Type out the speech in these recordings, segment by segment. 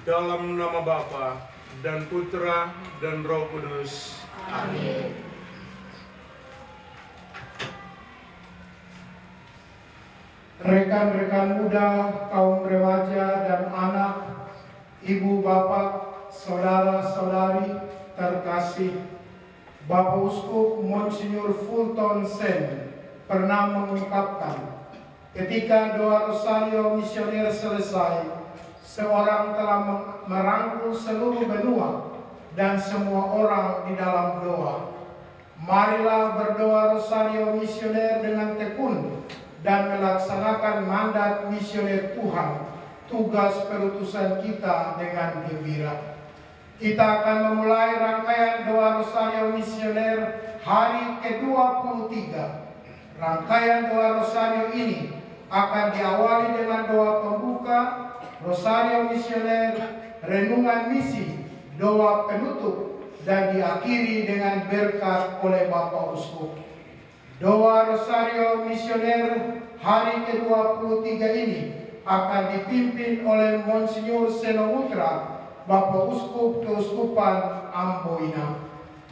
Dalam nama Bapa dan Putra dan Roh Kudus. Amin. Rekan-rekan muda, kaum remaja dan anak, ibu bapak, saudara-saudari terkasih, Bapak Uskup Monsinyur Fulton Sen pernah mengungkapkan, ketika doa Rosario Misioner selesai, seorang telah merangkul seluruh benua dan semua orang di dalam doa. Marilah berdoa Rosario Misioner dengan tekun dan melaksanakan mandat misioner Tuhan, tugas perutusan kita dengan gembira. Kita akan memulai rangkaian doa Rosario Misioner hari ke-23. Rangkaian doa Rosario ini akan diawali dengan doa pembuka, Rosario Misioner, renungan misi, doa penutup, dan diakhiri dengan berkat oleh Bapak Uskup. Doa Rosario Misioner hari ke-23 ini akan dipimpin oleh Monsinyur Senoputra, Bapak Uskup Keuskupan Amboina.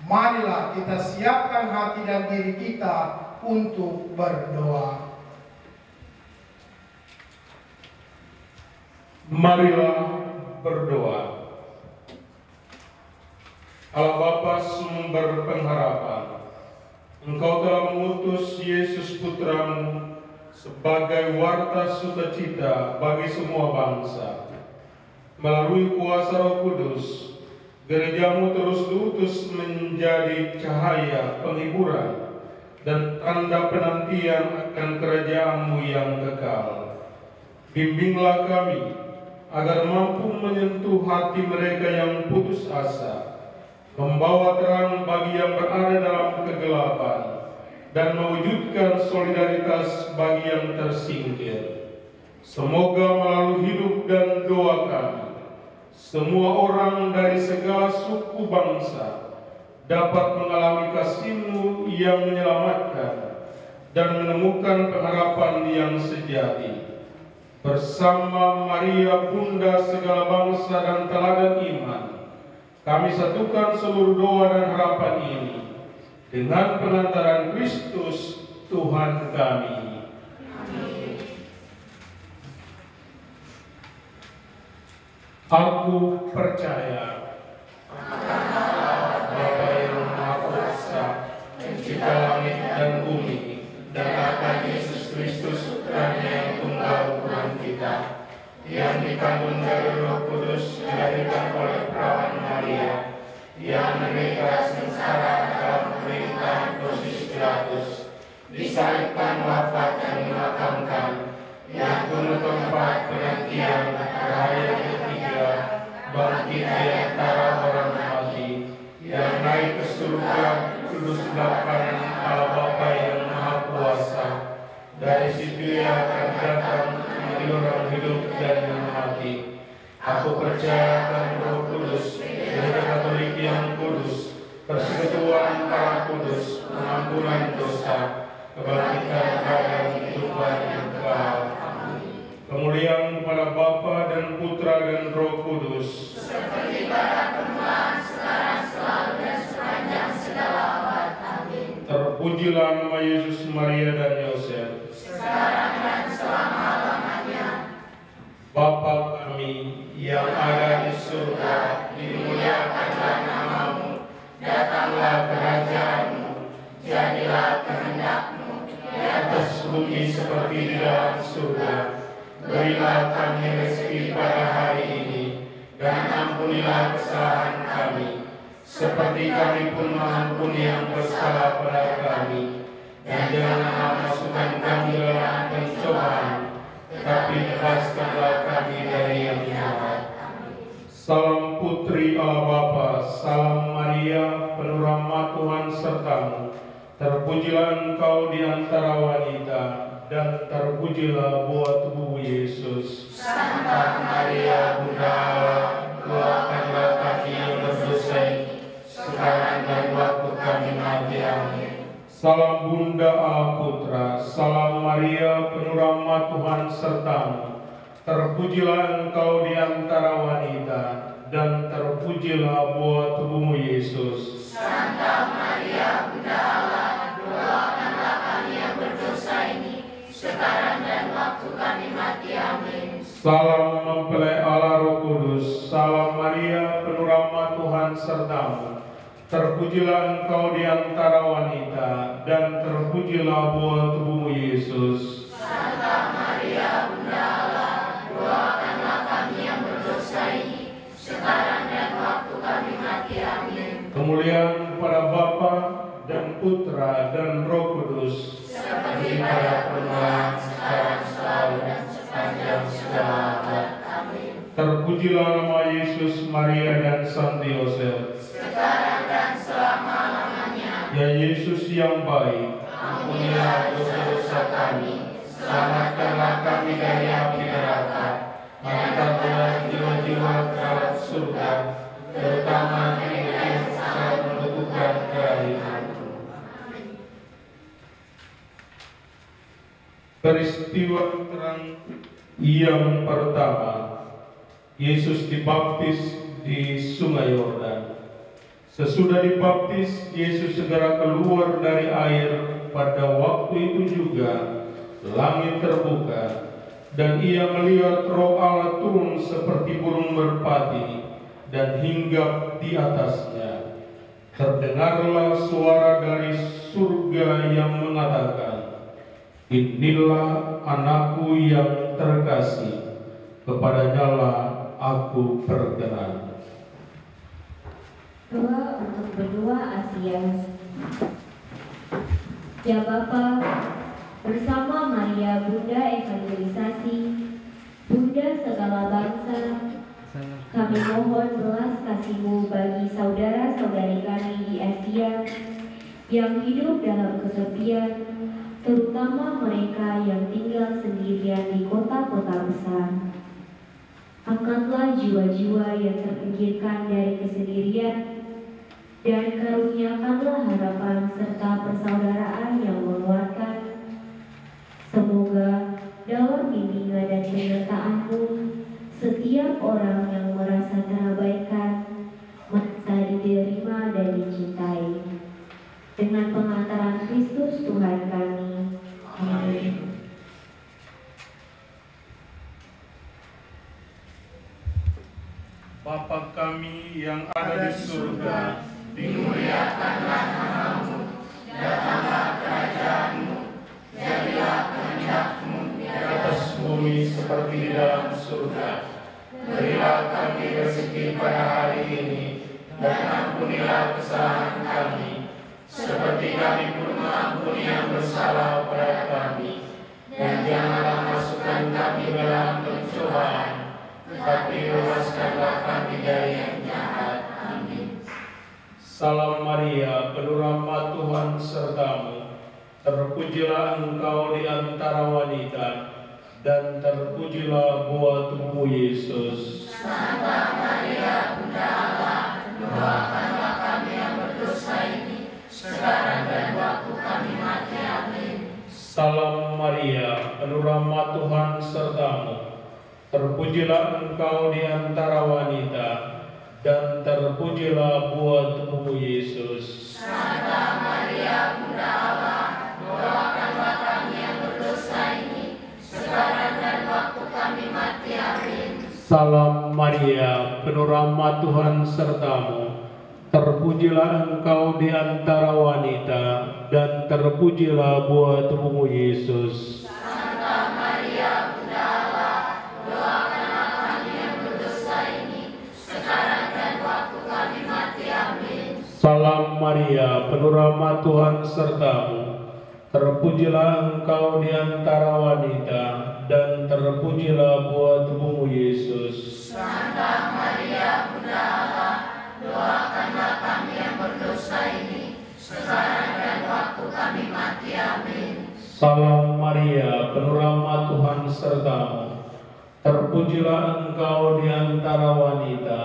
Marilah kita siapkan hati dan diri kita untuk berdoa. Marilah berdoa. Allah Bapa sumber pengharapan, Engkau telah mengutus Yesus Putramu sebagai warta sukacita bagi semua bangsa. Melalui kuasa Roh Kudus, gerejamu terus diutus menjadi cahaya penghiburan dan tanda penantian akan kerajaanmu yang kekal. Bimbinglah kami agar mampu menyentuh hati mereka yang putus asa, membawa terang bagi yang berada dalam kegelapan, dan mewujudkan solidaritas bagi yang tersingkir. Semoga melalui hidup dan doa kami, semua orang dari segala suku bangsa dapat mengalami kasih-Mu yang menyelamatkan dan menemukan pengharapan yang sejati. Bersama Maria Bunda segala bangsa dan teladan iman, kami satukan seluruh doa dan harapan ini dengan pengantaran Kristus Tuhan kami. Amin. Aku percaya Bapa yang Maha Kuasa, pencipta langit dan bumi, dan akan Yesus Kristus Putranya yang tunggal Tuhan kita, yang dikandung dari Roh Kudus, dilahirkan oleh perawan Maria, yang menderita sengsara dalam pemerintahan Pontius Pilatus, disalibkan, wafat dan dimakamkan, yang penuh tempat penantian pada hari yang ketiga, bangkit di antara orang mati, yang naik ke surga, duduk sebelah kanan Allah Bapa yang Maha Kuasa. Dari situ Ia akan datang mengambil orang hidup dan yang mati. Aku percaya akan Roh Kudus, Gereja Katolik yang kudus, persekutuan para kudus, pengampunan dosa, kebangkitan dan kehidupan yang kekal. Kemuliaan kepada Bapa dan Putra dan Roh Kudus, Seperti pada permulaan, sekarang, selalu, dan sepanjang segala abad. Amin. terpujilah nama Yesus, Maria dan Yosef. Sekarang dan selama-lamanya. Bapa kami yang ada di surga, dimuliakanlah nama-Mu, datanglah kerajaan-Mu, jadilah kehendak-Mu di atas bumi seperti di dalam surga. Berilah kami rezeki pada hari ini, dan ampunilah kesalahan kami, seperti kami pun mengampuni yang bersalah pada kami. Dan janganlah masukkan kami dalam pencobaan, tetapi bebaskanlah kami dari yang jahat. Salam Putri Allah Bapa, salam Maria, penuh rahmat Tuhan sertamu. Terpujilah engkau di antara wanita, dan terpujilah buah tubuh Yesus. Santa Maria, Bunda Allah, doakanlah kami yang berdosa ini, sekarang dan waktu kami mati. Amin. Salam Bunda Allah Putra, salam Maria, penuh rahmat Tuhan sertamu. terpujilah Engkau di antara wanita, dan terpujilah buah tubuhmu Yesus. Santa Maria, Bunda Allah, doakanlah kami yang berdosa ini, sekarang dan waktu kami mati. Amin. Salam mempelai Allah Roh Kudus, salam Maria, penuh rahmat Tuhan sertamu. Terpujilah Engkau di antara wanita, dan terpujilah buah tubuhmu Yesus. Santa Maria, Bunda Allah, doakanlah kami yang berdosa ini, sekarang dan waktu kami mati. Amin. Kemuliaan kepada Bapa dan Putra dan Roh Kudus, seperti pada permulaan, sekarang, selalu, dan sepanjang segala abad. Amin. terpujilah nama Yesus, Maria, dan Santo Yosef. Sekarang dan selama-lamanya. Ya Yesus yang baik, Ampunilah dosa-dosa kami, selamatkanlah kami dari api neraka, angkatlah jiwa-jiwa ke dalam surga, terutama yang sangat membutuhkan kerahiman-Mu. peristiwa terang yang pertama, Yesus dibaptis di Sungai Yordan. Sesudah dibaptis, Yesus segera keluar dari air. Pada waktu itu juga langit terbuka, dan ia melihat Roh Allah turun seperti burung merpati dan hinggap di atasnya. Terdengarlah suara dari surga yang mengatakan, "Inilah anakku yang terkasih, kepadanyalah aku berkenan." Doa untuk berdua Asia. Ya Bapa, bersama Maria Bunda Evangelisasi, Bunda segala bangsa, kami mohon belas kasih-Mu bagi saudara-saudari kami di Asia yang hidup dalam kesepian, terutama mereka yang tinggal sendirian di kota-kota besar. Angkatlah jiwa-jiwa yang terpinggirkan dari kesendirian, dan karuniakanlah harapan serta persaudaraan yang menguatkan. Semoga dalam bimbingan dan penyertaan-Mu, setiap orang yang merasa terabaikan merasa diterima dan dicintai. Dengan pengantaran Kristus Tuhan kami. Amin. Bapa kami yang ada di surga, Dimuliakanlah nama-Mu, datanglah kerajaan-Mu, jadilah kehendak-Mu di atas bumi seperti di dalam surga. Berilah kami rezeki pada hari ini, dan ampunilah kesalahan kami, seperti kami pun mengampuni yang bersalah pada kami. Dan janganlah masukkan kami dalam pencobaan, tetapi bebaskanlah kami dari yang jahat. Amin. Salam Maria, penuh rahmat Tuhan sertamu. Terpujilah Engkau di antara wanita, dan terpujilah buah tubuhmu Yesus. Santa Maria, Bunda Allah, doakanlah kami yang berdosa ini, sekarang dan waktu kami mati. Amin. Salam Maria, penuh rahmat Tuhan sertamu. Terpujilah Engkau di antara wanita, dan terpujilah buah tubuhmu Yesus. Santa Maria, Bunda Allah, doakanlah kami yang berdosa ini, sekarang dan waktu kami mati. Amin. Salam Maria, penuh rahmat Tuhan sertamu. Terpujilah Engkau di antara wanita, dan terpujilah buah tubuhmu Yesus. Santa Maria, Bunda Allah, doakanlah kami yang berdosa ini, sekarang dan waktu kami mati. Amin. Salam Maria, penuh rahmat Tuhan sertamu. Terpujilah Engkau di antara wanita, dan terpujilah buah tubuhmu Yesus. Santa Maria, Bunda Allah, doakanlah kami yang berdosa ini, sekarang dan waktu kami mati. Amin. Salam Maria, penuh rahmat Tuhan sertamu. Terpujilah Engkau di antara wanita,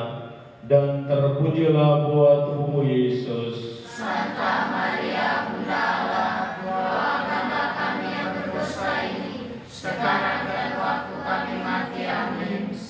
dan terpujilah buah tubuhmu Yesus. Santa Maria, Bunda Allah, doakanlah kami yang berdosa ini, sekarang dan waktu kami mati.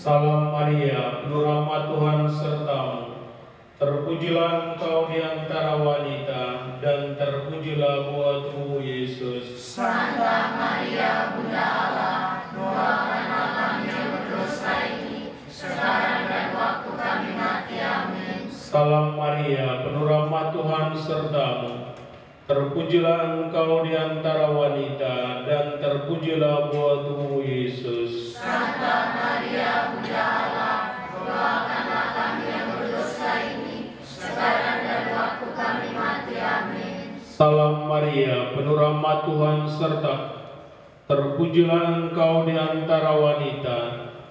Salam Maria, penuh rahmat Tuhan sertamu. Terpujilah engkau di antara wanita, dan terpujilah buah tubuhmu Yesus. Santa Maria, Bunda Allah, doakanlah kami yang berdosa ini, sekarang dan waktu kami mati. Amin. Salam Maria, penuh rahmat Tuhan sertamu. Terpujilah engkau di antara wanita, dan terpujilah buah tubuhmu Yesus. Santa Maria, Bunda Allah, doakanlah kami yang berdosa ini, sekarang dan waktu kami mati. Amin. Salam Maria, penuh rahmat Tuhan serta. Terpujilah engkau di antara wanita,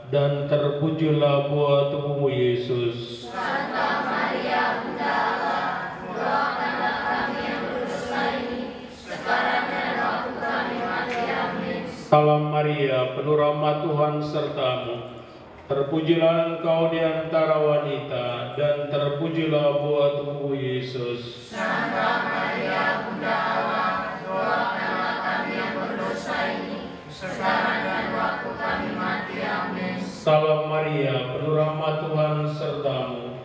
dan terpujilah buah tubuhmu Yesus. Santa Maria, Bunda Allah, doakanlah kami yang berdosa ini, sekarang dan waktu kami mati. Amin. Salam Maria, penuh rahmat Tuhan sertamu. Terpujilah engkau di antara wanita, dan terpujilah buah tubuhmu Yesus. Santa Maria, Bunda Allah, doakanlah kami yang berdosa ini, sekarang dan waktu kami mati. Amin. Salam Maria, penuh rahmat Tuhan sertamu.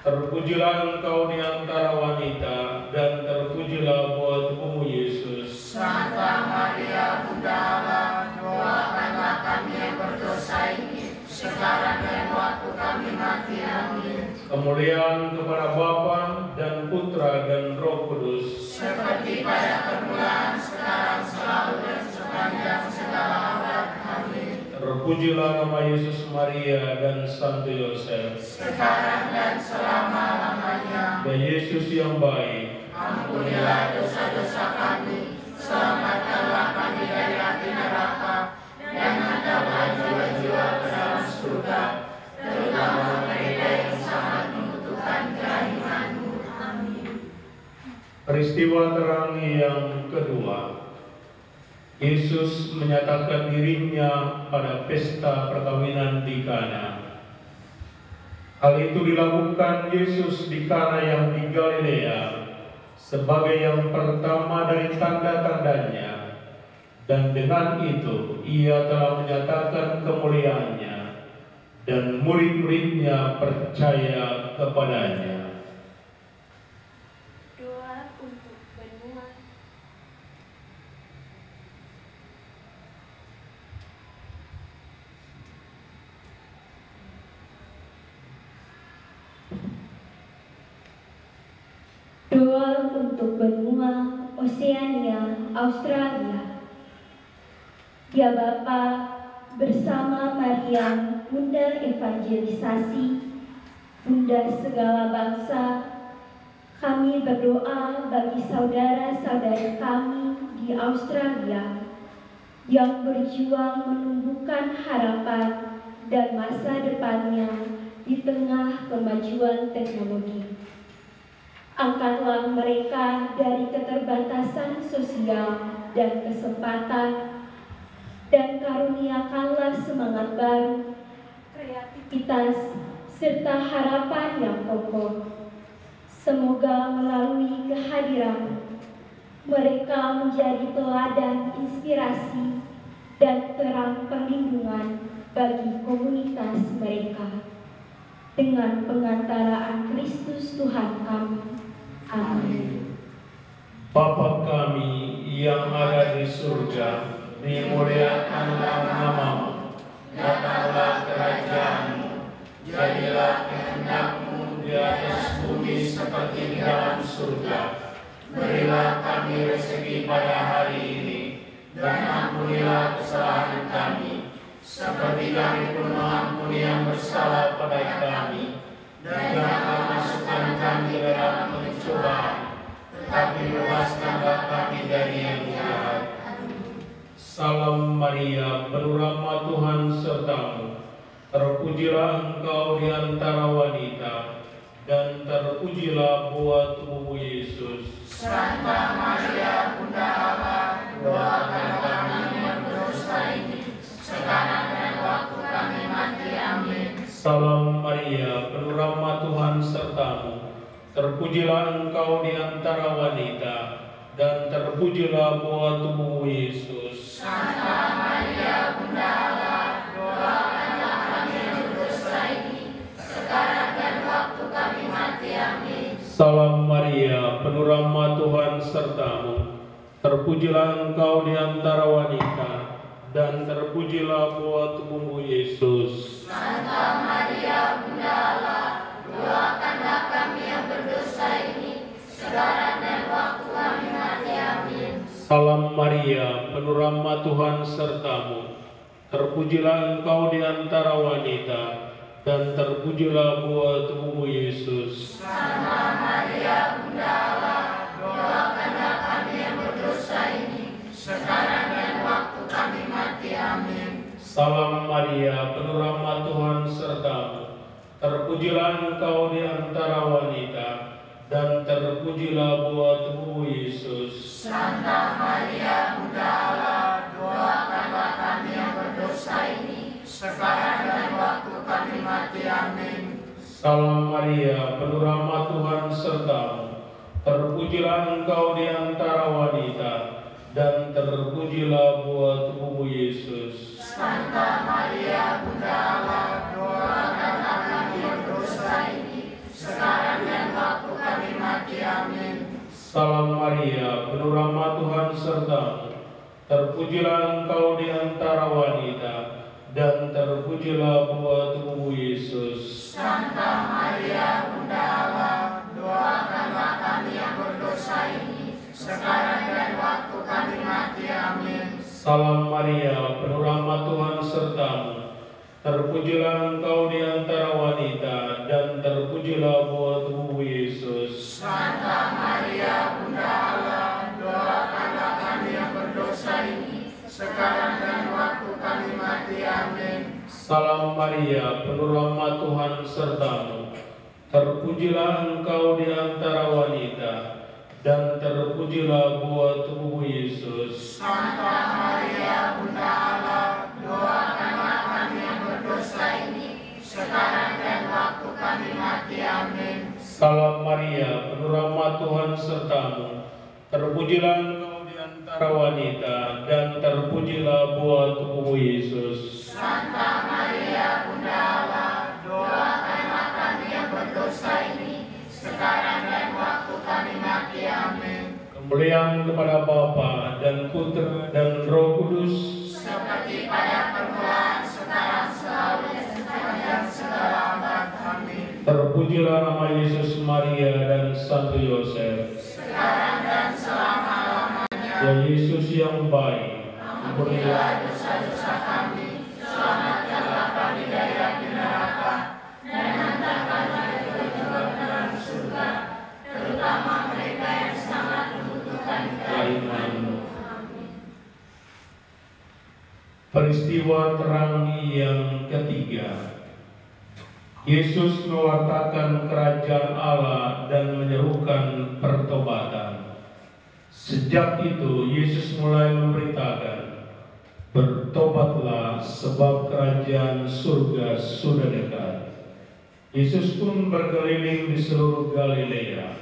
Terpujilah engkau di antara wanita, dan terpujilah buah tubuhmu Yesus. Santa Maria, Bunda Allah, doakanlah kami yang berdosa ini, sekarang dan waktu kami mati. Amin. Kemuliaan kepada Bapa dan Putra dan Roh Kudus, seperti pada permulaan, sekarang, selalu, dan sepanjang segala abad. Amin. terpujilah nama Yesus, Maria, dan Santo Yosef. Sekarang dan selama-lamanya. Dan Yesus yang baik, Ampunilah dosa-dosa kami, selamatkanlah kami dari api neraka, dan angkatlah jiwa-jiwa ke dalam surga, terutama mereka yang sangat membutuhkan kerahiman-Mu. Amin. peristiwa terang yang kedua. Yesus menyatakan dirinya pada pesta perkawinan di Kana. Hal itu dilakukan Yesus di Kana yang di Galilea sebagai yang pertama dari tanda-tandanya, dan dengan itu ia telah menyatakan kemuliaannya, dan murid-muridnya percaya kepadanya. Doa untuk benua. Doa untuk benua Oseania, Australia. Ya Bapa, bersama Maria, Bunda Evangelisasi, Bunda segala bangsa, kami berdoa bagi saudara-saudara kami di Australia yang berjuang menumbuhkan harapan dan masa depannya di tengah kemajuan teknologi. Angkatlah mereka dari keterbatasan sosial dan kesempatan, dan karuniakanlah semangat baru, kreativitas, serta harapan yang kokoh. Semoga melalui kehadiran mereka menjadi teladan inspirasi dan terang perlindungan bagi komunitas mereka. Dengan pengantaraan Kristus Tuhan kami. Amin. Bapa kami yang ada di surga, dimuliakanlah namamu, datanglah kerajaan-Mu, jadilah kehendak-Mu di atas bumi seperti di dalam surga. Berilah kami rezeki pada hari ini, dan ampunilah kesalahan kami, seperti kami pun mengampuni yang bersalah pada kami. Dan janganlah masukkan kami dalam pencobaan, tetapi bebaskanlah kami dari yang jahat. Salam Maria, penuh rahmat Tuhan sertamu. Terpujilah engkau di antara wanita, dan terpujilah buah tubuhmu Yesus. Santa Maria, Bunda Allah, doakanlah kami yang berdosa ini, sekarang dan waktu kami mati. Amin. Salam Maria, penuh rahmat Tuhan sertamu. Terpujilah engkau di antara wanita, dan terpujilah buah tubuhmu Yesus. Santa Maria, Bunda Allah, doakanlah kami yang berdosa Salam Maria, penuh rahmat Tuhan sertamu. Terpujilah engkau di antara wanita, dan terpujilah buah tubuhmu Yesus. Santa Maria, Bunda Allah, doakanlah kami yang berdosa ini, sekarang dan waktu kami mati. Amin. Salam Maria, penuh rahmat Tuhan sertamu. Terpujilah engkau di antara wanita, dan terpujilah buah tubuhmu Yesus. Santa Maria, Bunda Allah, doakanlah kami yang berdosa ini, sekarang dan waktu kami mati. Amin. Salam Maria, penuh rahmat Tuhan sertamu. Terpujilah engkau di antara wanita, dan terpujilah buah tubuhmu Yesus. Santa Maria, Bunda Allah, doakanlah kami yang berdosa ini, sekarang dan waktu kami mati. Amin. Salam Maria, penuh rahmat Tuhan sertamu. Terpujilah engkau di antara wanita, dan terpujilah buah tubuhmu Yesus. Santa Maria, Bunda Allah, doakanlah kami yang berdosa ini, sekarang dan waktu kami mati. Amin. Salam Maria, penuh rahmat Tuhan sertamu. Terpujilah engkau di antara wanita, dan terpujilah buah tubuhmu Yesus. Santa Maria, Bunda Allah, doakanlah kami yang berdosa ini, sekarang dan waktu kami mati. Amin. Salam Maria, penuh rahmat Tuhan sertamu. Terpujilah engkau di antara wanita, dan terpujilah buah tubuhmu Yesus. Santa Maria, Bunda Allah, doakanlah kami yang berdosa ini, sekarang dan waktu kami mati. Amin. Salam Maria, penuh rahmat Tuhan sertamu. Terpujilah engkau di antara wanita, dan terpujilah buah tubuhmu Yesus. Santa Maria, Bunda Allah, doakanlah kami yang berdosa ini, sekarang dan waktu kami mati. Amin. Salam Maria, penuh rahmat Tuhan sertamu. Terpujilah engkau di antara wanita, dan terpujilah buah tubuhmu Yesus. Santa Maria, Bunda Allah, doakanlah kami yang berdosa ini, sekarang dan waktu kami mati. Amin. Kemuliaan kepada Bapa dan Putra dan Roh Kudus, seperti pada permulaan, sekarang, selalu, dan sepanjang segala abad. Amin. terpujilah nama Yesus, Maria, dan Santo Yosef. Sekarang dan selama-lamanya. Ya Yesus yang baik, ampunilah dosa-dosa kami, selamatkanlah kami dari api neraka, dan hantarkanlah jiwa-jiwa ke dalam surga, terutama mereka yang sangat membutuhkan kaiman. Peristiwa terang yang ketiga. Yesus mewartakan kerajaan Allah dan menyerukan pertobatan. Sejak itu Yesus mulai memberitakan, bertobatlah sebab kerajaan surga sudah dekat. Yesus pun berkeliling di seluruh Galilea.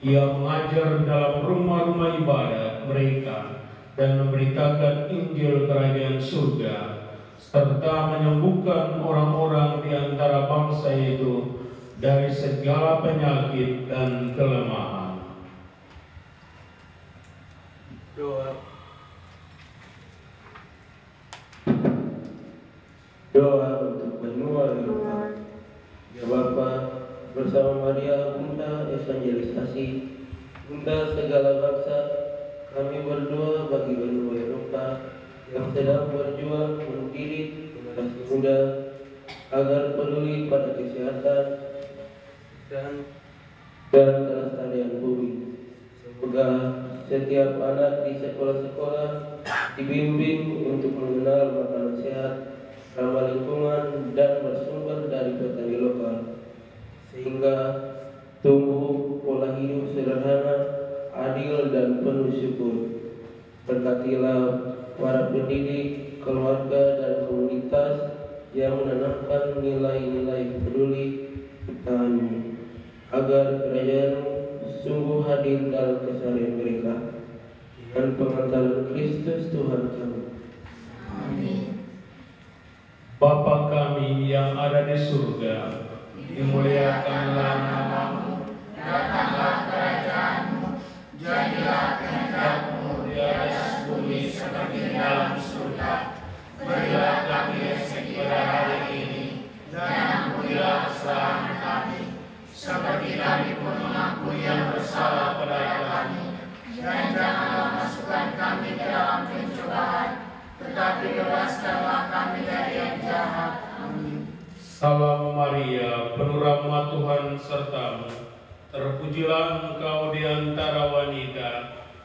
Ia mengajar dalam rumah-rumah ibadat mereka dan memberitakan Injil kerajaan surga, serta menyembuhkan orang-orang di antara bangsa itu dari segala penyakit dan kelemahan. Doa untuk benua Eropa. Ya Bapa, bersama Maria Bunda Evangelisasi, Bunda segala bangsa, kami berdoa bagi benua Eropa yang sedang berjuang mendidik generasi muda agar peduli pada kesehatan dan kelestarian bumi. Semoga setiap anak di sekolah-sekolah dibimbing untuk mengenal makanan sehat, ramah lingkungan, dan bersumber dari petani lokal, sehingga tumbuh pola hidup sederhana, adil, dan penuh syukur. Berkatilah para pendidik, keluarga, dan komunitas yang menanamkan nilai-nilai peduli ciptaanmu, agar kerajaan sungguh hadir dalam keseharian mereka. Dengan pengantaran Kristus Tuhan kami. Amin. Bapa kami yang ada di surga, dimuliakanlah namamu, datang Ampunilah kesalahan kami, seperti kami pun mengampuni yang bersalah kepada kami. Dan janganlah masukkan kami ke dalam pencobaan, tetapi bebaskanlah kami dari yang jahat. Amin. Salam Maria, penuh rahmat Tuhan sertamu. Terpujilah engkau di antara wanita,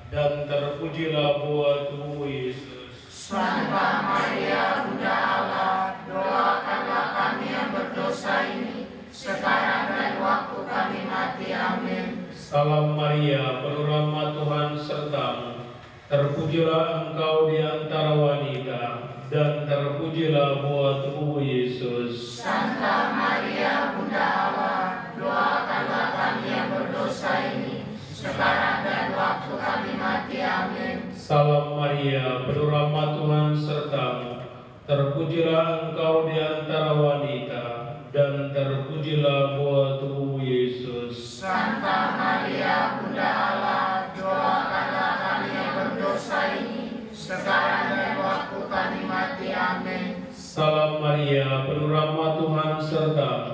dan terpujilah buah tubuhmu Yesus. Santa Maria, Bunda Allah, doakanlah kami yang berdosa ini, sekarang dan waktu kami mati. Amin. Salam Maria, penuh rahmat Tuhan sertamu. Terpujilah engkau di antara wanita, dan terpujilah buah tubuhmu Yesus. Santa Maria, Bunda Allah, doakanlah kami yang berdosa ini, sekarang dan waktu kami mati. Amin. Salam Maria, penuh rahmat Tuhan sertamu. Terpujilah engkau di antara wanita, dan terpujilah buah tubuhmu Yesus. Santa Maria, Bunda Allah, doakanlah kami yang berdosa ini, sekarang dan waktu kami mati. Amin. Salam Maria, penuh rahmat Tuhan sertamu.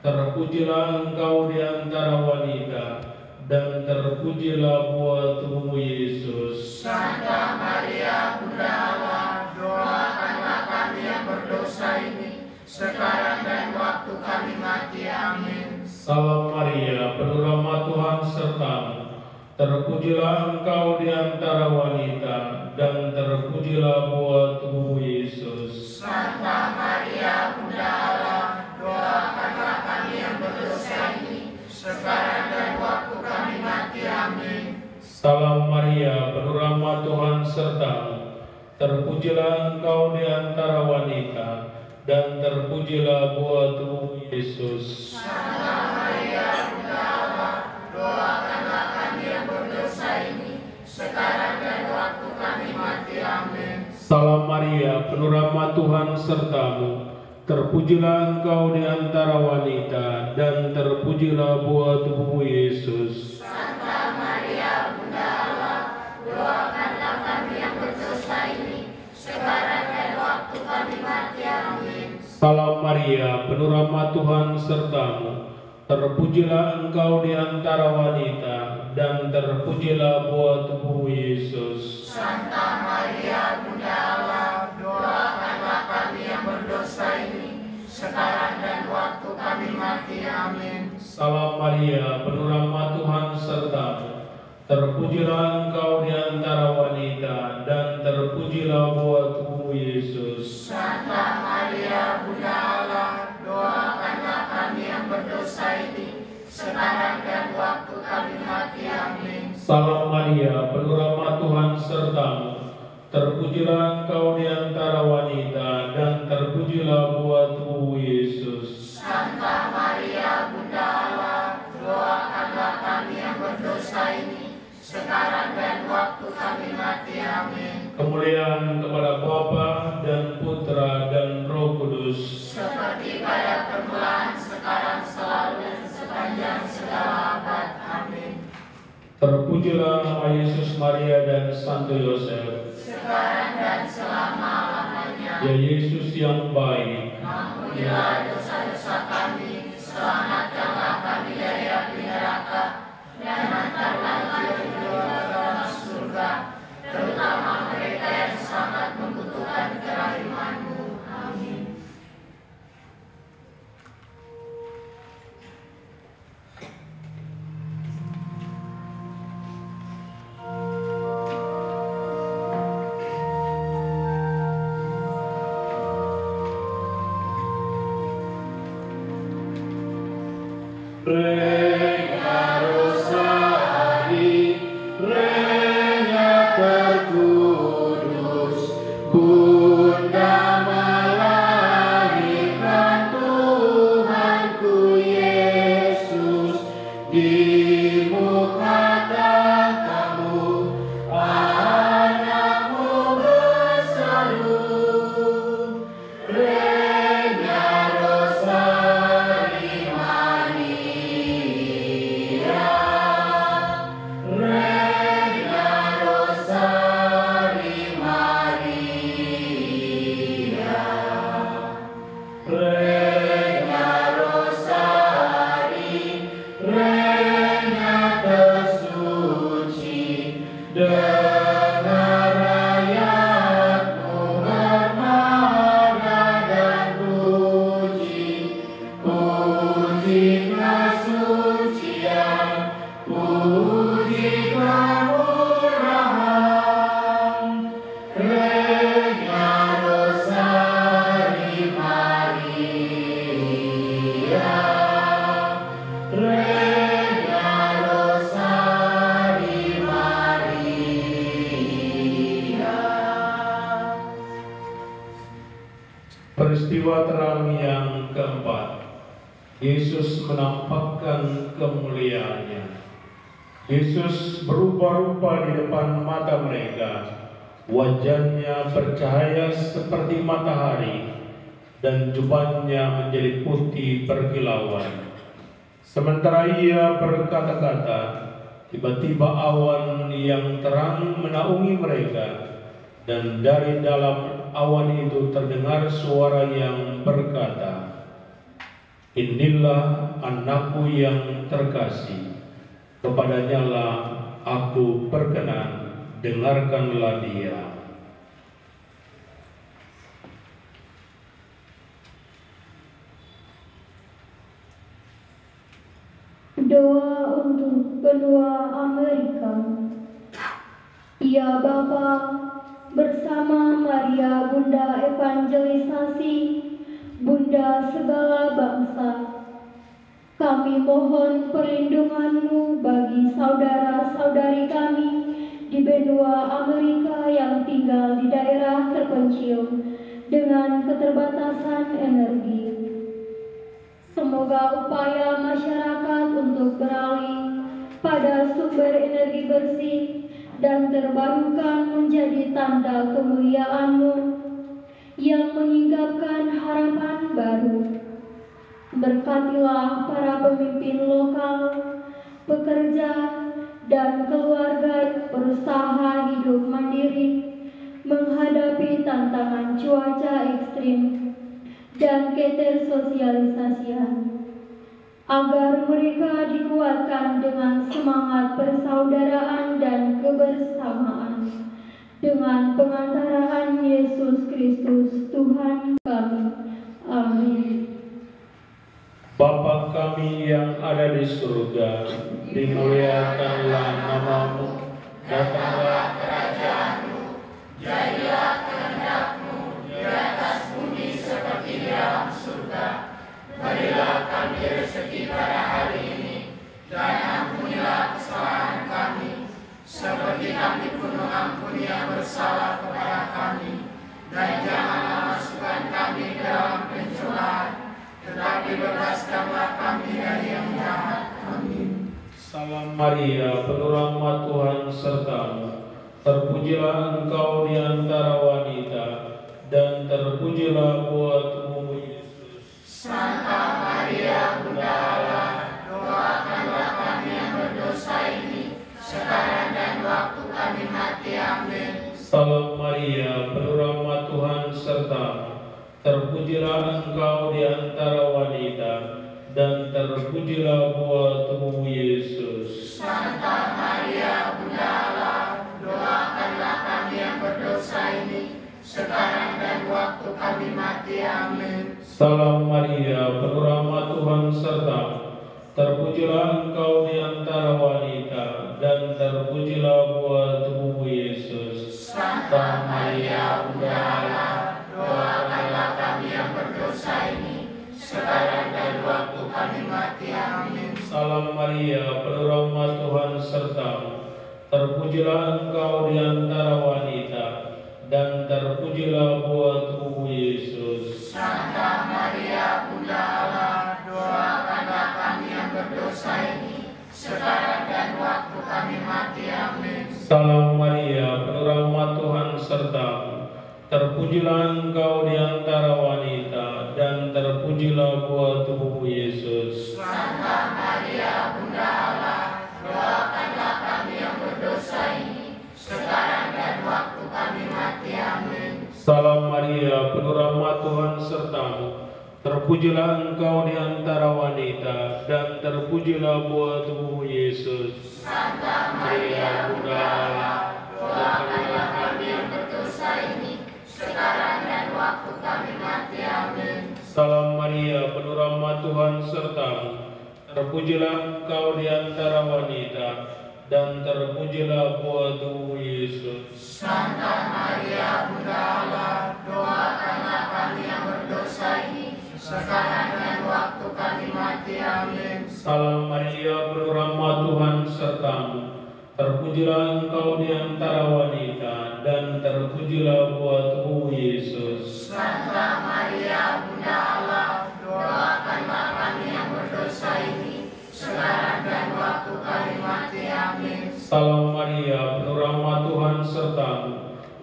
Terpujilah engkau di antara wanita, dan terpujilah buah tubuhmu Yesus. Santa Maria, Bunda Allah, doakanlah kami yang berdosa ini, sekarang dan waktu kami mati. Amin. Salam Maria, penuh rahmat Tuhan sertamu. Terpujilah engkau di antara wanita, dan terpujilah buah tubuhmu Yesus. Santa Maria, Bunda Allah, doakanlah kami yang berdosa ini, sekarang dan waktu kami mati. Amin. Salam Maria, penuh rahmat Tuhan sertamu. Terpujilah engkau di antara wanita, dan terpujilah buah tubuhmu Yesus. Santa Maria, Bunda Allah, doakanlah kami yang berdosa ini, sekarang dan waktu kami mati. Amin. Salam Maria, penuh rahmat Tuhan sertamu. Terpujilah engkau di antara wanita, dan terpujilah buah tubuhmu Yesus. Santa Maria, Bunda Allah, doakanlah kami yang berdosa ini, sekarang dan waktu kami mati. Amin. Salam Maria, penuh rahmat Tuhan sertamu. Terpujilah engkau di antara wanita, dan terpujilah buah tubuhmu Yesus. Santa Maria, Bunda Allah, doakanlah kami yang berdosa ini, sekarang dan waktu kami mati. Amin. Salam Maria, penuh rahmat Tuhan sertamu. Terpujilah engkau di antara wanita, dan terpujilah buah tubuhmu Yesus. Santa Maria, Bunda Allah, doakanlah kami yang berdosa ini, sekarang dan waktu kami mati. Amin. Salam Maria, penuh rahmat Tuhan sertamu. Terpujilah engkau di antara wanita, dan terpujilah buah tubuhmu Yesus. Santa Maria, Bunda Allah, doakanlah kami yang berdosa ini, sekarang dan waktu kami mati. Amin. Kemuliaan kepada Bapa dan Putra dan Roh Kudus, seperti pada permulaan, sekarang, selalu, dan sepanjang segala abad. Amin. Terpujilah nama Yesus, Maria, dan Santo Yosef. Sekarang dan selama-lamanya. Ya Yesus yang baik, ampunilah dosa-dosa kami, selamatkanlah kami dari api neraka, dan hantarlah jiwa-jiwa ke dalam surga, terutama mereka yang sangat membutuhkan kerahiman-Mu. Amin. Regna Rosari, Regna Terkudus, Bunda melahirkan Tuhanku Yesus, di muka tahtamu anakmu berseru. Regna Rosari Maria. Yesus menampakkan kemuliaannya. Yesus berubah rupa di depan mata mereka. Wajahnya bercahaya seperti matahari dan jubahnya menjadi putih berkilauan. Sementara ia berkata-kata, tiba-tiba awan yang terang menaungi mereka, dan dari dalam awan itu terdengar suara yang berkata, "Inilah anakku yang terkasih, kepadanyalah aku berkenan, dengarkanlah dia." Doa untuk benua Amerika. Ya Bapa, bersama Maria Bunda Evangelisasi, Bunda segala bangsa, kami mohon perlindungan-Mu bagi saudara-saudari kami di benua Amerika yang tinggal di daerah terpencil dengan keterbatasan energi. Semoga upaya masyarakat untuk beralih pada sumber energi bersih dan terbarukan menjadi tanda kemuliaan-Mu yang menyingkapkan harapan baru. Berkatilah para pemimpin lokal, pekerja, dan keluarga berusaha hidup mandiri menghadapi tantangan cuaca ekstrim dan ketersosialisasian, agar mereka dikuatkan dengan semangat persaudaraan dan kebersamaan dengan pengantaraan Yesus Kristus Tuhan kami. Amin. Bapa kami yang ada di surga, dimuliakanlah nama-Mu, datanglah kerajaan-Mu, jadilah kehendak-Mu di atas bumi seperti di dalam surga. Berilah kami rezeki pada hari ini, dan ampunilah kesalahan kami, seperti kami pun mengampuni yang bersalah kepada kami. Dan janganlah masukkan kami ke dalam pencobaan, tetapi bebaskanlah kami dari yang jahat. Amin. Salam Maria, penuh rahmat Tuhan serta-Mu. Terpujilah Engkau di antara wanita, dan terpujilah buah tubuh-Mu Yesus. Santa Maria, Bunda Allah, doakanlah kami yang berdosa ini, sekarang dan waktu kami mati. Amin. Salam Maria, penuh rahmat Tuhan serta-Mu. Terpujilah Engkau di antara wanita, dan terpujilah buah tubuh Yesus. Santa Maria, Bunda Allah, doakanlah kami yang berdosa ini, sekarang dan waktu kami mati. Amin. Salam Maria, penuh rahmat Tuhan serta-Mu. Terpujilah Engkau di antara wanita, dan terpujilah buah tubuh Yesus. Santa Maria, Bunda Allah, doakanlah kami yang berdosa ini, sekarang dan waktu kami mati. Amin. Salam Maria, penuh rahmat Tuhan serta-Mu. Terpujilah Engkau di antara wanita, dan terpujilah buah tubuh Yesus. Santa Maria, Bunda Allah, doakanlah kami yang berdosa ini, sekarang dan waktu kami mati. Amin. Salam Maria, penuh rahmat Tuhan serta-Mu. Terpujilah Engkau di antara wanita, dan terpujilah buah tubuh Yesus. Santa Maria, Bunda Allah, doakanlah kami yang berdosa ini, sekarang dan waktu kami mati. Amin. Salam Maria, penuh rahmat Tuhan serta-Mu. Terpujilah Engkau di antara wanita, dan terpujilah buah tubuh Yesus. Santa Maria, Bunda Allah, doakanlah kami yang berdosa ini, sekarang dan waktu kami mati. Amin. Salam Maria, penuh rahmat Tuhan serta-Mu. Terpujilah Engkau di antara wanita, dan terpujilah buah tubuh Yesus. Santa Maria, Bunda Allah, doakanlah kami yang berdosa ini, sekarang dan waktu kami mati. Amin. Salam Maria, penuh rahmat Tuhan serta-Mu. Terpujilah Engkau di antara wanita, dan terpujilah buah tubuh Yesus. Santa Maria, Bunda Allah, doakanlah kami yang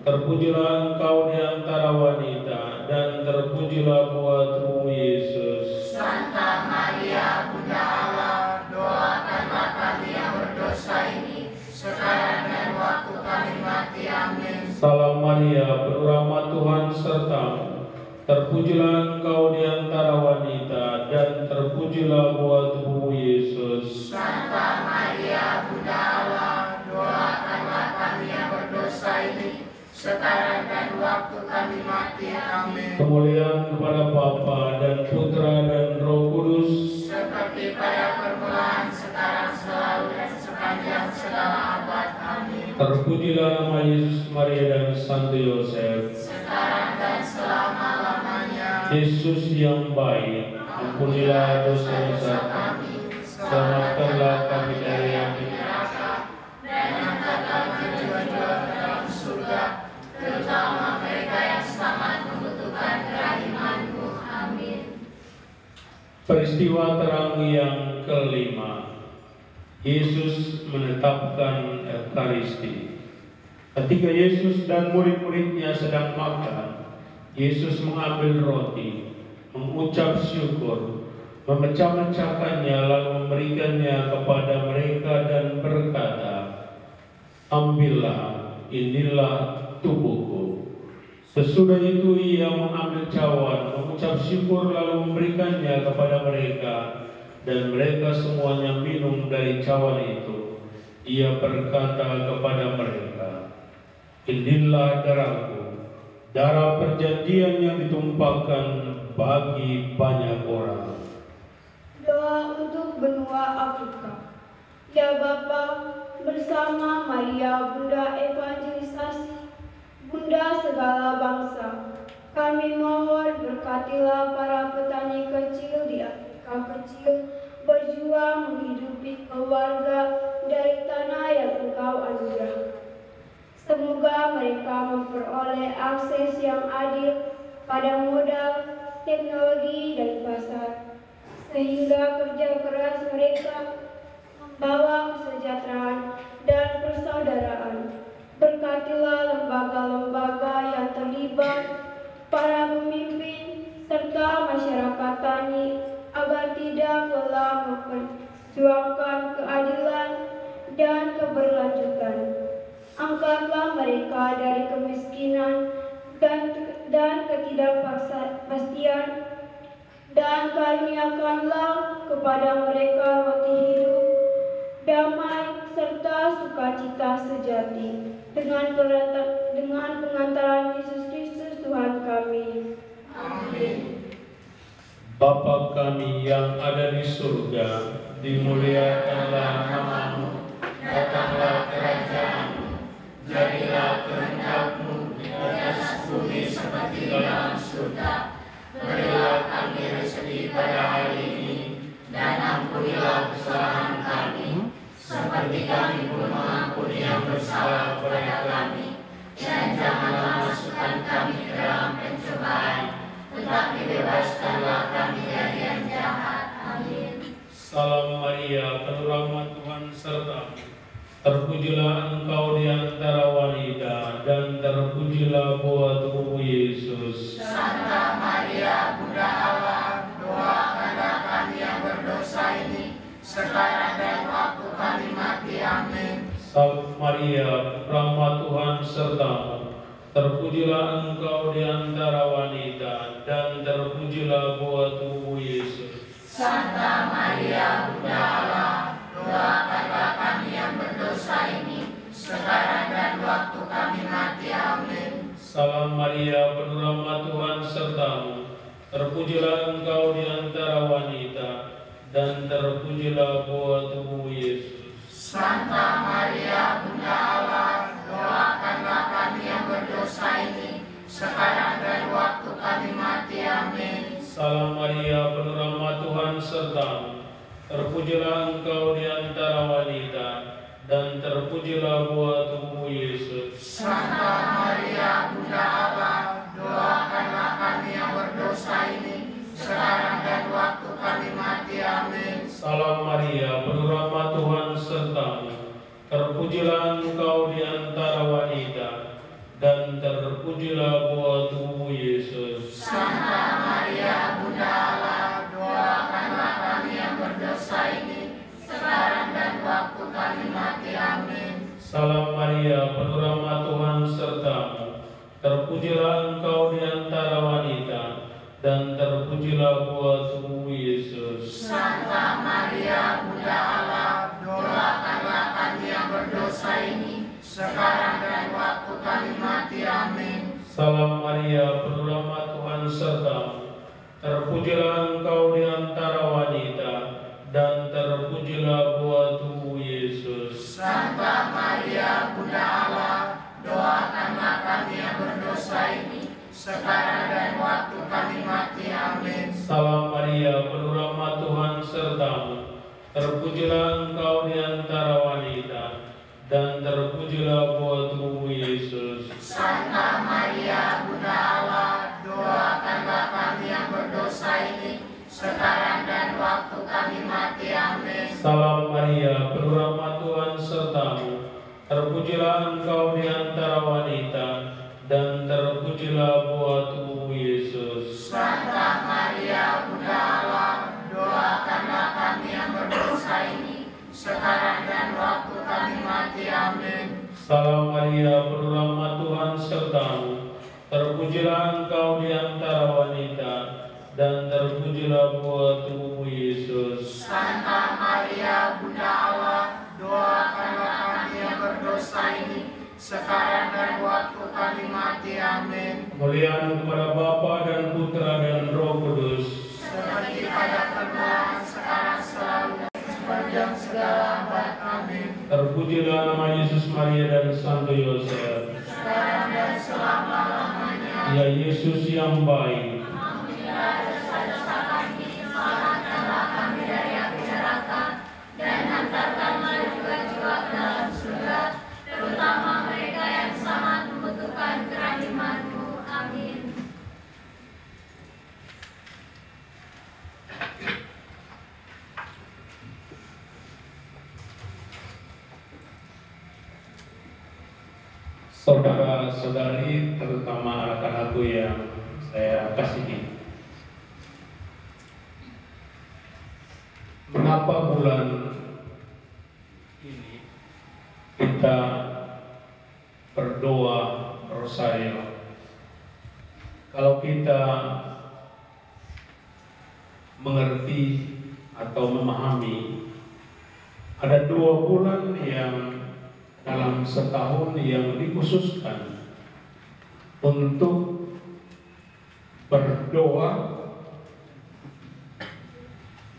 terpujilah Engkau di antara wanita, dan terpujilah buah tubuhmu Yesus. Santa Maria, Bunda Allah, doakanlah kami yang berdosa ini, sekarang dan waktu kami mati. Amin. Salam Maria, penuh rahmat Tuhan sertamu. Terpujilah Engkau di antara wanita, dan terpujilah buah tubuhmu Yesus. Santa Maria, Bunda Allah, doakanlah kami yang berdosa ini, sekarang dan waktu kami mati. Amin. Kemuliaan kepada Bapa dan Putra dan Roh Kudus, seperti pada permulaan, sekarang, selalu, dan sepanjang segala abad. Amin. terpujilah nama Yesus, Maria dan Santo Yosef. Sekarang dan selama-lamanya. Yesus yang baik, ampunilah dosa-dosa kami, selamatkanlah kami dari api neraka, dan angkatlah jiwa-jiwa ke dalam surga, terutama mereka yang sangat membutuhkan kerahiman-Mu. Amin. Peristiwa terang yang kelima, Yesus menetapkan Ekaristi. Ketika Yesus dan murid-muridnya sedang makan, Yesus mengambil roti, mengucap syukur, memecah-mecahkannya, lalu memberikannya kepada mereka dan berkata, "Ambillah, inilah tubuhku." Sesudah itu ia mengambil cawan, mengucap syukur, lalu memberikannya kepada mereka, dan mereka semuanya minum dari cawan itu. Ia berkata kepada mereka, "Inilah darahku, darah perjanjian yang ditumpahkan bagi banyak orang." Doa untuk benua Afrika. Ya Bapa, bersama Maria Bunda Evangelisasi, Bunda segala bangsa, kami mohon berkatilah para petani kecil di Afrika kecil, berjuang menghidupi keluarga dari tanah yang Engkau anugerahkan. Semoga mereka memperoleh akses yang adil pada modal, teknologi, dan pasar, sehingga kerja keras mereka membawa kesejahteraan dan persaudaraan. Berkatilah lembaga-lembaga yang terlibat, para pemimpin, serta masyarakat tani, agar tidak lelah memperjuangkan keadilan dan keberlanjutan. Angkatlah mereka dari kemiskinan dan ketidakpastian, dan karuniakanlah kepada mereka roti hidup, damai, serta sukacita sejati, dengan pengantaran Yesus Kristus Tuhan kami. Amin. Bapa kami yang ada di surga, dimuliakanlah nama-Mu, datanglah kerajaan-Mu, jadilah kehendak-Mu di atas bumi seperti di dalam surga. Berilah kami rezeki pada hari ini, dan ampunilah kesalahan kami, seperti kami pun mengampuni yang bersalah kepada kami. Dan janganlah masukkan kami ke dalam pencobaan, tetapi bebaskanlah kami dari yang jahat. Amin. Salam Maria, penuh rahmat Tuhan sertamu. Terpujilah Engkau di antara wanita, dan terpujilah buah tubuhmu Yesus. Santa Maria, Bunda Allah, doakanlah kami yang berdosa ini, sekarang dan waktu kami mati. Amin. Salve Maria, rahmat Tuhan sertamu. Terpujilah Engkau di antara wanita, dan terpujilah buah tubuhmu Yesus. Santa Maria, Bunda Allah, doakanlah kami yang berdosa ini, sekarang dan waktu kami mati. Amin. Salam Maria, penuh rahmat Tuhan sertamu. Terpujilah Engkau di antara wanita, dan terpujilah buah tubuhmu Yesus. Santa Maria, Bunda Allah, doakanlah kami yang berdosa ini, sekarang dan waktu kami mati. Amin. Salam Maria, penuh rahmat Tuhan sertamu. Terpujilah Engkau di antara wanita, dan terpujilah buah tubuhmu Yesus. Santa Maria, Bunda Allah, doakanlah kami yang berdosa ini, sekarang dan waktu kami mati. Amin. Salam Maria, penuh rahmat Tuhan sertamu. Terpujilah Engkau di antara wanita, dan terpujilah buah tubuh Yesus. Santa Maria Bunda Allah, doakanlah kami yang berdosa ini, sekarang dan waktu kami mati. Amin. Salam Maria, penuh rahmat Tuhan sertamu. Terpujilah engkau di antara wanita, dan terpujilah buah tubuh Yesus. Santa Maria Bunda Allah, doakanlah kami yang berdosa ini, sekarang dan waktu kami mati. Amin. Salam Maria, penuh rahmat Tuhan sertamu. Terpujilah engkau di antara wanita, dan terpujilah buah tubuh Yesus. Santa Maria Bunda Allah, doakanlah kami yang berdosa ini, sekarang dan waktu kami mati. Amin. Salam Maria, penuh rahmat Tuhan sertamu. Terpujilah engkau di antara wanita, dan terpujilah buah tubuh Yesus. Santa Maria Bunda Allah, doakanlah kami yang berdosa ini, sekarang dan waktu kami mati. Amin. Salam Maria, penuh rahmat Tuhan sertamu. Terpujilah engkau di antara wanita, dan terpujilah buah tubuh Yesus. Santa Maria Bunda Allah, doakanlah kami yang berdosa ini, sekarang dan waktu kami mati. Amin. Salam Maria, penuh rahmat Tuhan sertamu. Terpujilah engkau di antara wanita, dan terpujilah buah tubuh Yesus. Santa Maria Bunda Allah, doakanlah kami yang berdosa ini, sekarang dan waktu kami mati. Amin. Kemuliaan kepada Bapa dan Putra dan Roh Kudus, Seperti pada permulaan, sekarang, selalu, dan sepanjang segala abad. Amin. terpujilah nama Yesus, Maria dan Santo Yosef. Sekarang dan selama-lamanya. Ya Yesus yang baik, Ampunilah dosa-dosa kami, selamatkanlah kami dari api neraka, dan hantarkanlah jiwa-jiwa ke dalam surga, terutama mereka yang sangat membutuhkan kerahiman-Mu. Amin. saudara-saudari, terutama anak-anakku yang saya kasihi, mengapa bulan ini kita berdoa rosario? Kalau kita mengerti atau memahami, ada 2 bulan yang dalam setahun yang dikhususkan untuk berdoa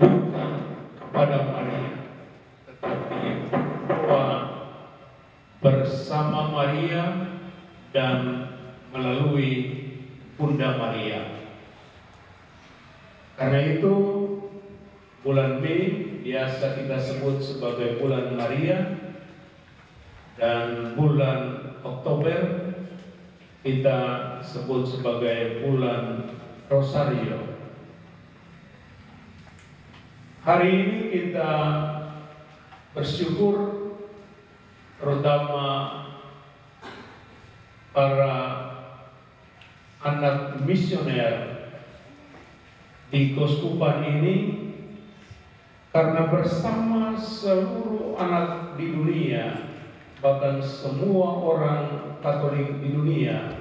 bukan kepada Maria, tetapi berdoa bersama Maria dan melalui Bunda Maria. Karena itu bulan Mei biasa kita sebut sebagai bulan Maria, dan bulan Oktober kita sebut sebagai bulan Rosario. Hari ini kita bersyukur terutama para anak misioner di Keuskupan ini, karena bersama seluruh anak di dunia, bahkan semua orang Katolik di dunia,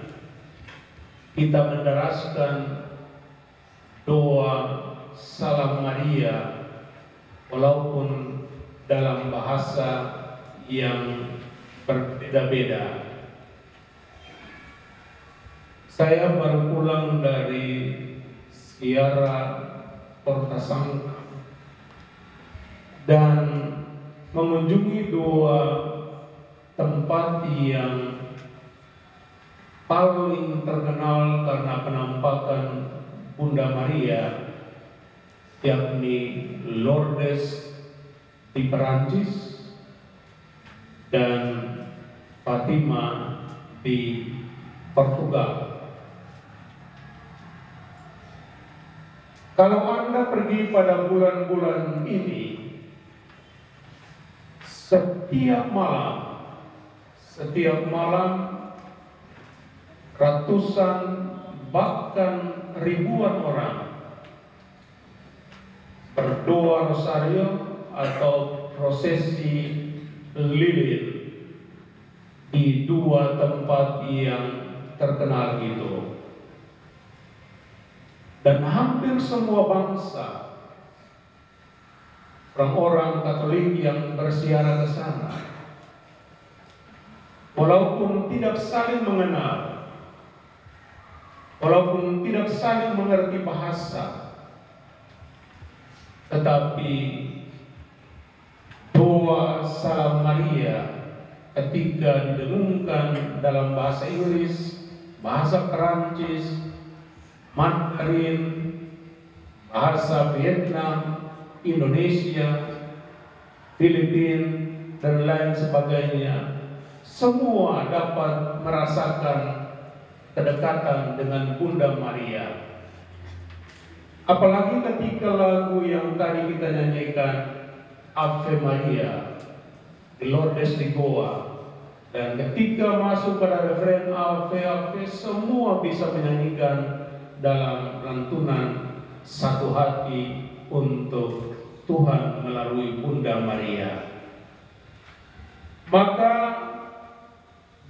kita menderaskan doa Salam Maria walaupun dalam bahasa yang berbeda-beda. Saya baru pulang dari ziarah Porta Sangka dan mengunjungi 2 tempat yang paling terkenal karena penampakan Bunda Maria, yakni Lourdes di Perancis dan Fatima di Portugal. Kalau Anda pergi pada bulan-bulan ini, setiap malam ratusan bahkan ribuan orang berdoa rosario atau prosesi lilin di dua tempat yang terkenal itu. Dan hampir semua bangsa, orang-orang Katolik yang berziarah ke sana, walaupun tidak saling mengenal, walaupun tidak saling mengerti bahasa, tetapi doa Salam Maria ketika didengungkan dalam bahasa Inggris, bahasa Perancis, Mandarin, bahasa Vietnam, Indonesia, Filipina, dan lain sebagainya, semua dapat merasakan kedekatan dengan Bunda Maria. Apalagi ketika lagu yang tadi kita nyanyikan, Ave Maria, Lourdes di Goa, dan ketika masuk pada referen Ave Ave, semua bisa menyanyikan dalam lantunan satu hati untuk Tuhan melalui Bunda Maria. Maka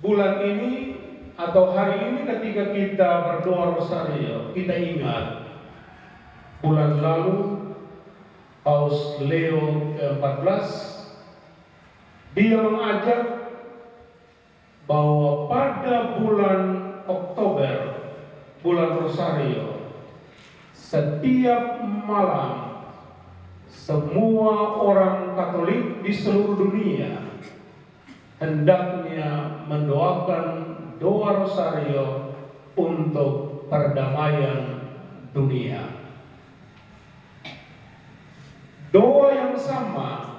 bulan ini atau hari ini ketika kita berdoa rosario, kita ingat bulan lalu Paus Leo ke-14 dia mengajak bahwa pada bulan Oktober, bulan rosario, setiap malam semua orang Katolik di seluruh dunia hendaknya mendoakan doa rosario untuk perdamaian dunia. Doa yang sama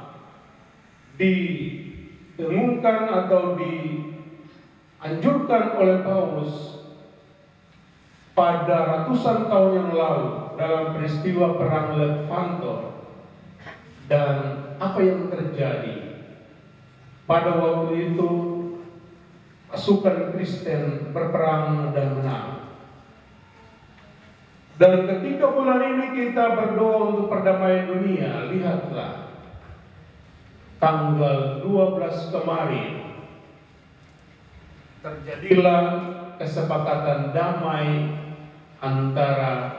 didengungkan atau dianjurkan oleh Paus pada ratusan tahun yang lalu dalam peristiwa perang Lepanto. Dan apa yang terjadi? Pada waktu itu pasukan Kristen berperang dan menang. Dan ketika bulan ini kita berdoa untuk perdamaian dunia, lihatlah tanggal 12 kemarin terjadilah kesepakatan damai antara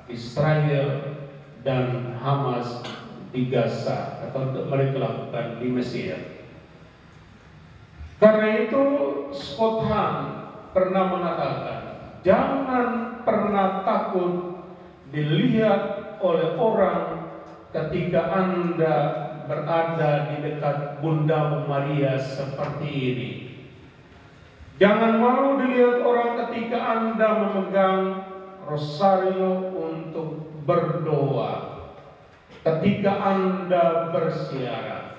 Israel dan Hamas di Gaza atau mereka lakukan di Mesir. Karena itu Scott Hahn pernah mengatakan, jangan pernah takut dilihat oleh orang ketika Anda berada di dekat Bunda Maria seperti ini. Jangan malu dilihat orang ketika Anda memegang rosario untuk berdoa, ketika Anda berziarah.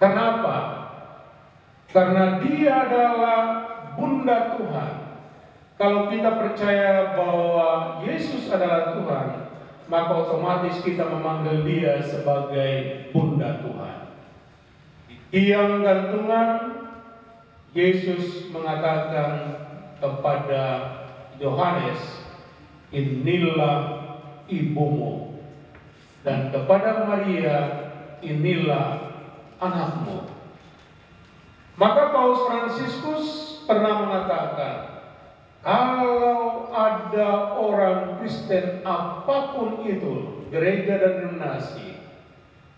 Kenapa? Karena dia adalah Bunda Tuhan. Kalau kita percaya bahwa Yesus adalah Tuhan, maka otomatis kita memanggil dia sebagai Bunda Tuhan. Di tiang gantungan, Yesus mengatakan kepada Yohanes, inilah ibumu, dan kepada Maria, inilah anakmu. Maka Paus Fransiskus pernah mengatakan, kalau ada orang Kristen apapun itu, gereja dan denominasi,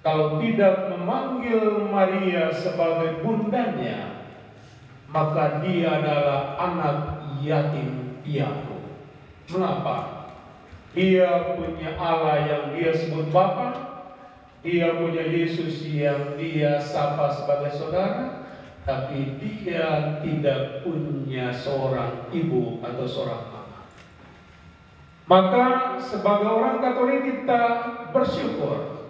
kalau tidak memanggil Maria sebagai bundanya, maka dia adalah anak yatim piatu. Mengapa? Dia punya Allah yang dia sebut Bapa, dia punya Yesus yang dia sapa sebagai saudara, tapi dia tidak punya seorang ibu atau seorang mama. Maka sebagai orang Katolik kita bersyukur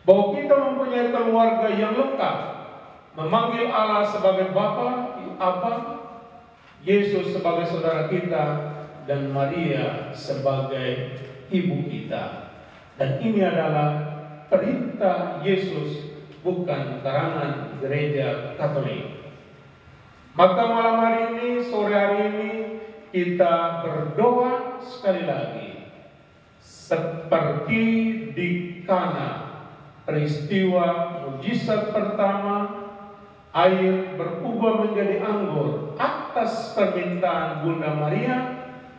bahwa kita mempunyai keluarga yang lengkap, memanggil Allah sebagai Bapa, Aba, Yesus sebagai saudara kita, dan Maria sebagai ibu kita. Dan ini adalah perintah Yesus, bukan karangan gereja Katolik. Maka malam hari ini, sore hari ini, kita berdoa sekali lagi. Seperti di Kana, peristiwa mujizat pertama, air berubah menjadi anggur atas permintaan Bunda Maria,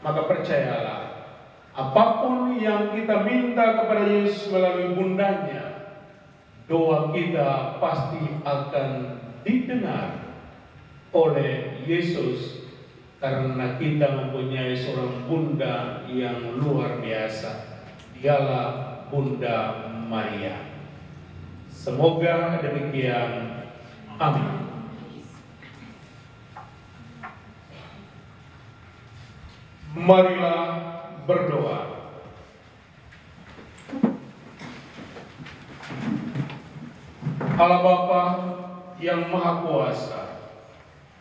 maka percayalah, apapun yang kita minta kepada Yesus melalui bundanya, doa kita pasti akan didengar oleh Yesus, karena kita mempunyai seorang bunda yang luar biasa. Dialah Bunda Maria. Semoga demikian. Amin. Marilah berdoa. Allah Bapa yang Maha Kuasa,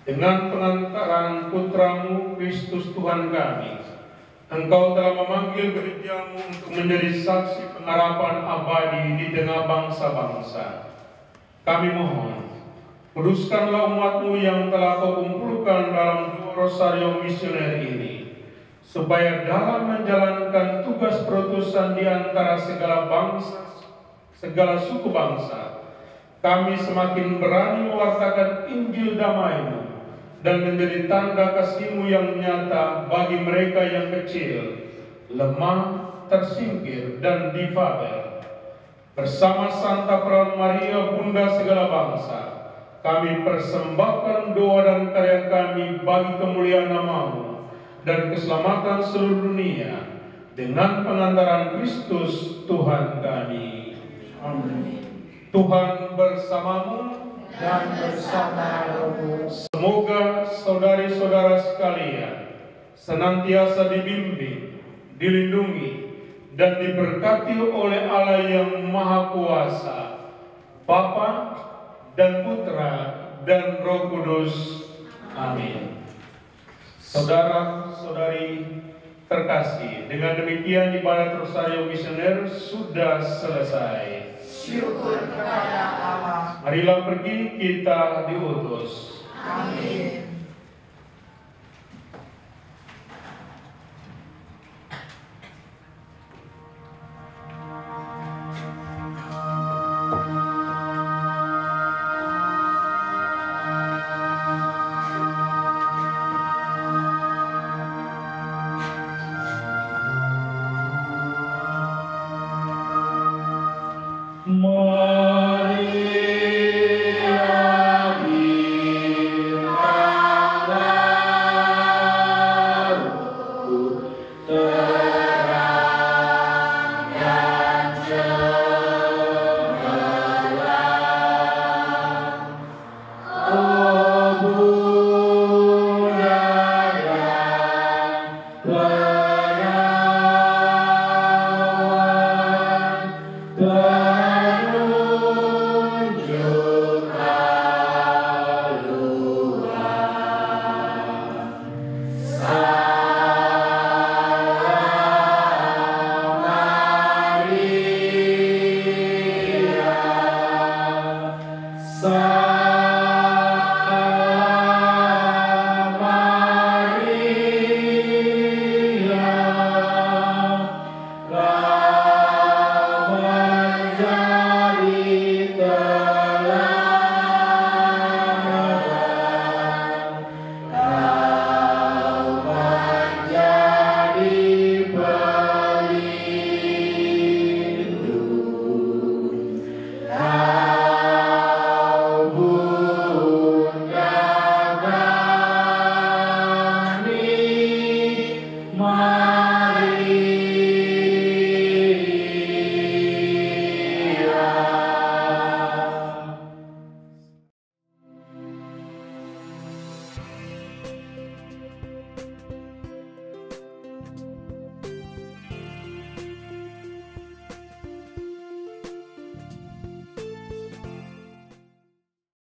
dengan pengantaran Putramu Kristus Tuhan kami, Engkau telah memanggil gerejamu untuk menjadi saksi pengharapan abadi di tengah bangsa-bangsa. Kami mohon, kuduskanlah umat-Mu yang telah Kau kumpulkan dalam dua rosario misioner ini, supaya dalam menjalankan tugas perutusan di antara segala bangsa, segala suku bangsa, kami semakin berani mewartakan Injil damai-Mu dan menjadi tanda kasih-Mu yang nyata bagi mereka yang kecil, lemah, tersingkir, dan difabel. Bersama Santa Perawan Maria, Bunda segala bangsa, kami persembahkan doa dan karya kami bagi kemuliaan nama-Mu dan keselamatan seluruh dunia, dengan pengantaran Kristus Tuhan kami. Amin. Tuhan bersamamu Dan bersama rohmu. Semoga saudari-saudara sekalian senantiasa dibimbing, dilindungi, dan diberkati oleh Allah yang Maha Kuasa, Bapa dan Putra dan Roh Kudus. Amin. Saudara-saudari terkasih, dengan demikian ibadah rosario misioner sudah selesai. Syukur kepada Allah. Marilah pergi, kita diutus. Amin. Bye.